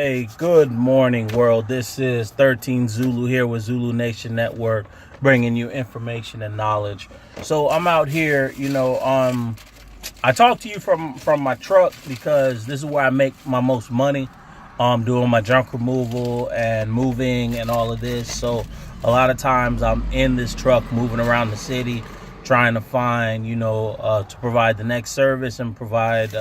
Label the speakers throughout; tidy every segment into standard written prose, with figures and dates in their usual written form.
Speaker 1: Hey, good morning, world. This is 13 Zulu here with Zulu Nation Network, bringing you information and knowledge. So I'm out here, I talk to you from my truck because this is where I make my most money. Doing my junk removal and moving and all of this. So a lot of times I'm in this truck moving around the city, trying to find, to provide the next service and provide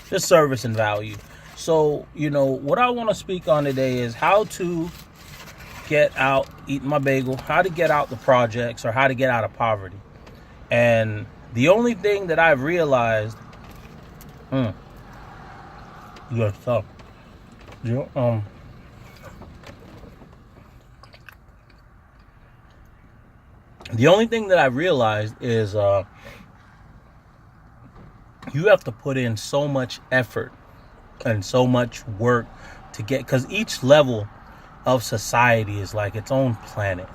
Speaker 1: just service and value. So, what I want to speak on today is how to get out, eating my bagel, how to get out the projects or how to get out of poverty. And the only thing that I've realized, you gotta stop. The only thing that I've realized is you have to put in so much effort and so much work to get, because each level of society is like its own planet.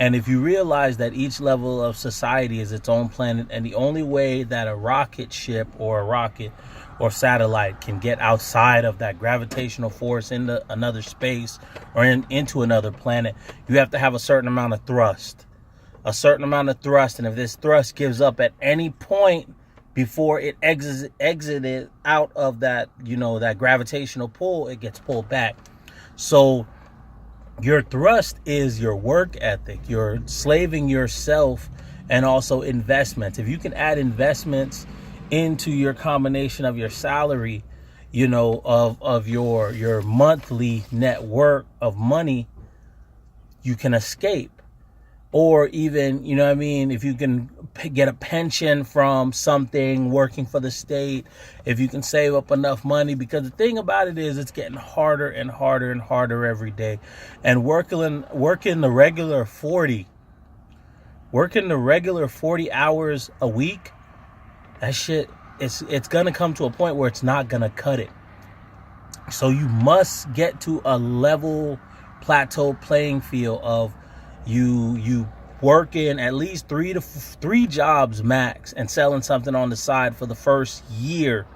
Speaker 1: And if you realize that each level of society is its own planet, and the only way that a rocket ship or a rocket or satellite can get outside of that gravitational force into another space or into another planet, you have to have a certain amount of thrust. And if this thrust gives up at any point before it exited out of that, that gravitational pull, it gets pulled back. So your thrust is your work ethic, you're slaving yourself, and also investments. If you can add investments into your combination of your salary, of your monthly net worth of money, you can escape. Or even, if you can get a pension from something, working for the state, if you can save up enough money, because the thing about it is it's getting harder and harder and harder every day. And working the regular 40 hours a week, that shit, it's going to come to a point where it's not going to cut it. So you must get to a level plateau playing field of you working at least three jobs max and selling something on the side for the first year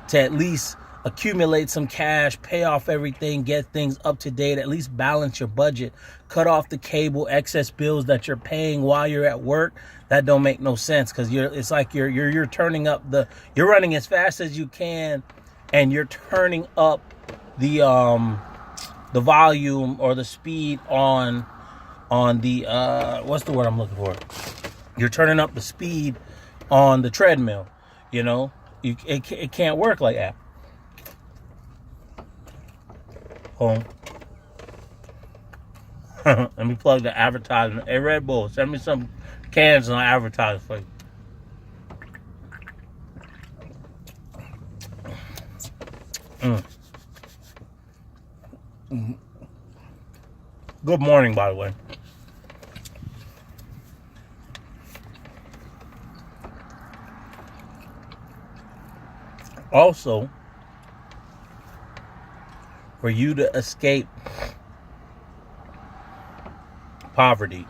Speaker 1: to at least accumulate some cash, pay off everything, get things up to date, at least balance your budget, cut off the cable, excess bills that you're paying while you're at work. That don't make no sense, because it's like you're turning up you're running as fast as you can, and you're turning up the volume or the speed on the what's the word I'm looking for? You're turning up the speed on the treadmill. It can't work like that. Hold on. Let me plug the advertisement. Hey, Red Bull, send me some cans and I'll advertise for you. Good morning, by the way. Also, for you to escape poverty,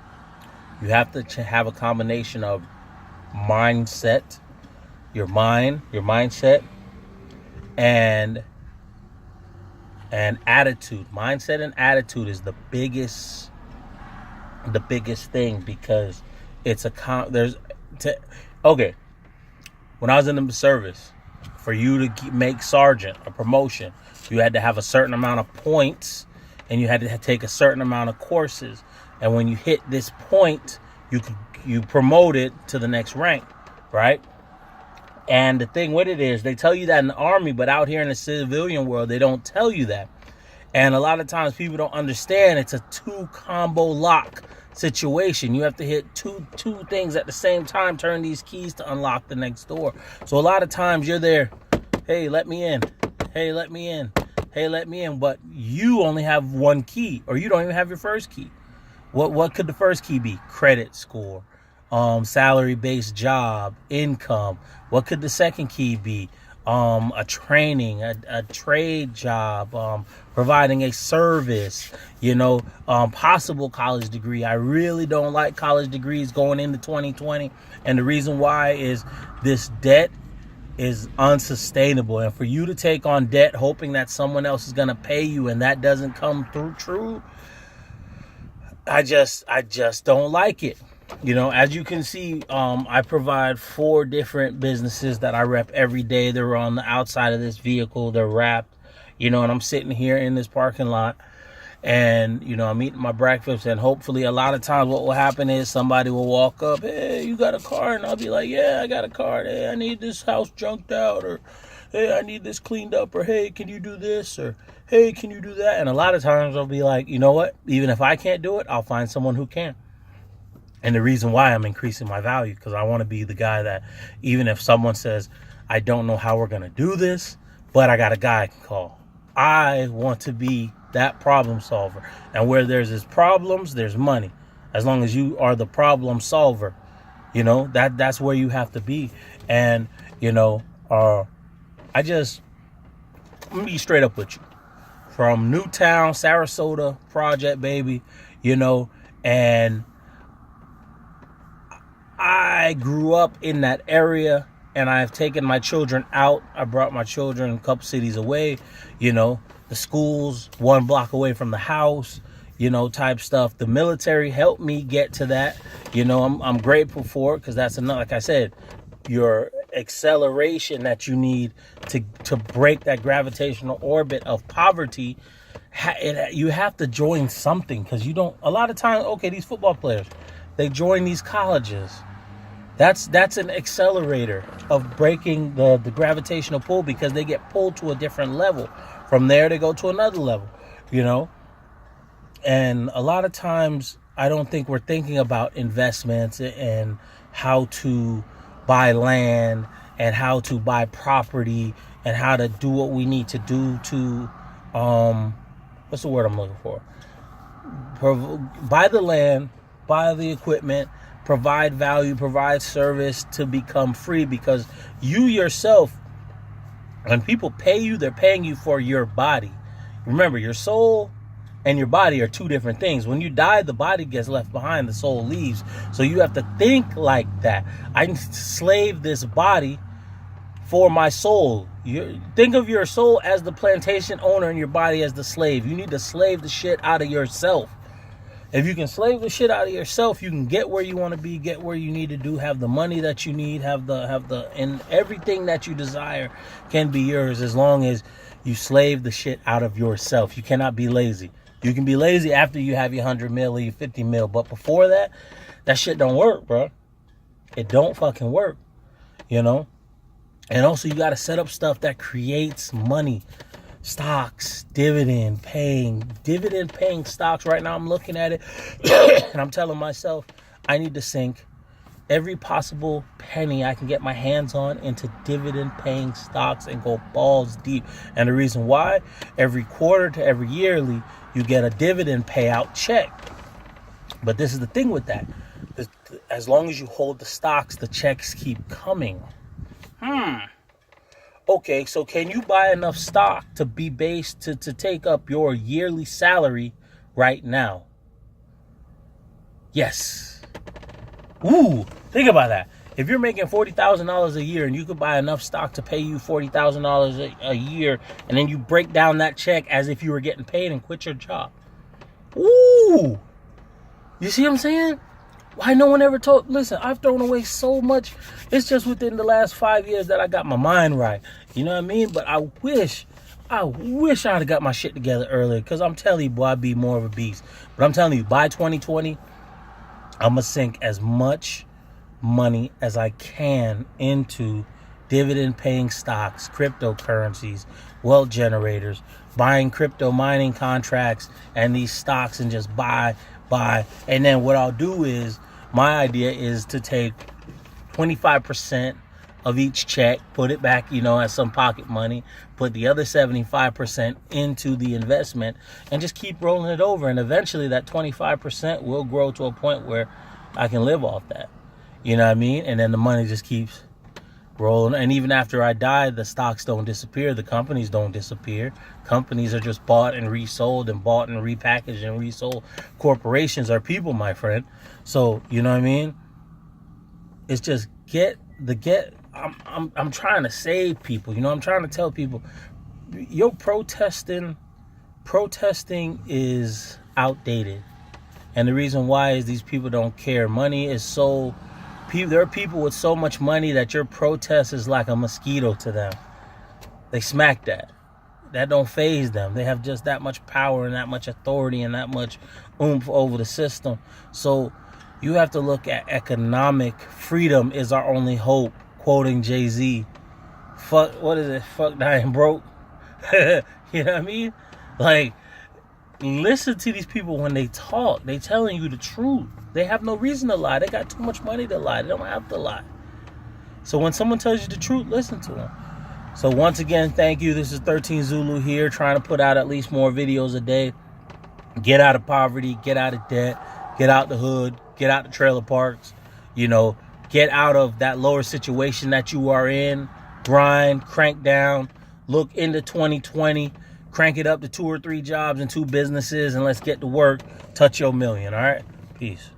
Speaker 1: you have to have a combination of mindset, your mindset, and attitude. Mindset and attitude is the biggest thing, because it's okay. When I was in the service, for you to make sergeant, a promotion, you had to have a certain amount of points, and you had to take a certain amount of courses. And when you hit this point, you promoted to the next rank, right? And the thing with it is, they tell you that in the army, but out here in the civilian world, they don't tell you that. And a lot of times people don't understand it's a 2-combo lock situation. You have to hit two things at the same time, turn these keys to unlock the next door. So a lot of times you're there, hey, let me in. Hey, let me in. Hey, let me in. But you only have one key, or you don't even have your first key. What could the first key be? Credit score, salary-based job, income. What could the second key be? A training, a trade job, providing a service, possible college degree. I really don't like college degrees going into 2020. And the reason why is this debt is unsustainable. And for you to take on debt hoping that someone else is going to pay you and that doesn't come through true, I just don't like it. You know, as you can see, I provide 4 different businesses that I rep every day. They're on the outside of this vehicle. They're wrapped, you know, and I'm sitting here in this parking lot and, you know, I'm eating my breakfast, and hopefully a lot of times what will happen is somebody will walk up, hey, you got a car? And I'll be like, yeah, I got a car. Hey, I need this house junked out, or hey, I need this cleaned up, or hey, can you do this, or hey, can you do that? And a lot of times I'll be like, you know what? Even if I can't do it, I'll find someone who can. And the reason why I'm increasing my value, because I want to be the guy that even if someone says, I don't know how we're going to do this, but I got a guy I can call. I want to be that problem solver. And where there's problems, there's money. As long as you are the problem solver, you know, that's where you have to be. And, you know, I'm going to be straight up with you. From Newtown, Sarasota project, baby, you know, and I grew up in that area, and I've taken my children out. I brought my children a couple cities away, you know, the schools 1 block away from the house, you know, type stuff. The military helped me get to that. You know, I'm grateful for it, because that's enough. Like I said, your acceleration that you need to break that gravitational orbit of poverty, you have to join something, because you don't, a lot of times, okay, these football players, they join these colleges. That's an accelerator of breaking the gravitational pull, because they get pulled to a different level. From there, they go to another level, you know? And a lot of times, I don't think we're thinking about investments and how to buy land and how to buy property and how to do what we need to do to, what's the word I'm looking for? Buy the land, buy the equipment, provide value, provide service to become free, because you yourself, when people pay you, they're paying you for your body. Remember, your soul and your body are 2 different things. When you die, the body gets left behind, the soul leaves. So you have to think like that. I enslaved this body for my soul. Think of your soul as the plantation owner and your body as the slave. You need to slave the shit out of yourself. If you can slave the shit out of yourself, you can get where you want to be, get where you need to do, have the money that you need, and everything that you desire can be yours, as long as you slave the shit out of yourself. You cannot be lazy. You can be lazy after you have your 100 mil or your 50 mil, but before that, that shit don't work, bro. It don't fucking work, you know? And also, you got to set up stuff that creates money. Stocks, dividend paying stocks. Right now I'm looking at it and I'm telling myself I need to sink every possible penny I can get my hands on into dividend paying stocks and go balls deep. And the reason why, every quarter to every yearly, you get a dividend payout check. But this is the thing with that. As long as you hold the stocks, the checks keep coming. Okay, so can you buy enough stock to be based to take up your yearly salary right now? Yes. Ooh, think about that. If you're making $40,000 a year and you could buy enough stock to pay you $40,000 a year, and then you break down that check as if you were getting paid and quit your job. Ooh. You see what I'm saying? Why no one ever told? Listen, I've thrown away so much. It's just within the last 5 years that I got my mind right. You know what I mean? But I wish I'd have got my shit together earlier, because I'm telling you, boy, I'd be more of a beast. But I'm telling you, by 2020, I'm going to sink as much money as I can into dividend-paying stocks, cryptocurrencies, wealth generators, buying crypto mining contracts and these stocks, and just buy. And then what I'll do is, my idea is to take 25% of each check, put it back, you know, as some pocket money, put the other 75% into the investment, and just keep rolling it over. And eventually that 25% will grow to a point where I can live off that. You know what I mean? And then the money just keeps rolling. And even after I die, the stocks don't disappear. The companies don't disappear. Companies are just bought and resold and bought and repackaged and resold. Corporations are people, my friend. So, you know what I mean? It's just get I'm trying to save people. I'm trying to tell people, protesting is outdated. And the reason why is these people don't care. Money is so... There are people with so much money that your protest is like a mosquito to them. They smack that. That don't faze them. They have just that much power and that much authority and that much oomph over the system. So you have to look at economic freedom is our only hope. Quoting Jay-Z. Fuck, what is it? Fuck dying broke. You know what I mean? Like, listen to these people when they talk. They telling you the truth. They have no reason to lie. They got too much money to lie. They don't have to lie. So when someone tells you the truth, listen to them. So once again, thank you. This is 13 Zulu here, trying to put out at least more videos a day. Get out of poverty. Get out of debt. Get out the hood. Get out the trailer parks. Get out of that lower situation that you are in. Grind. Crank down. Look into 2020. Crank it up to 2 or 3 jobs and 2 businesses, and let's get to work. Touch your million, all right? Peace.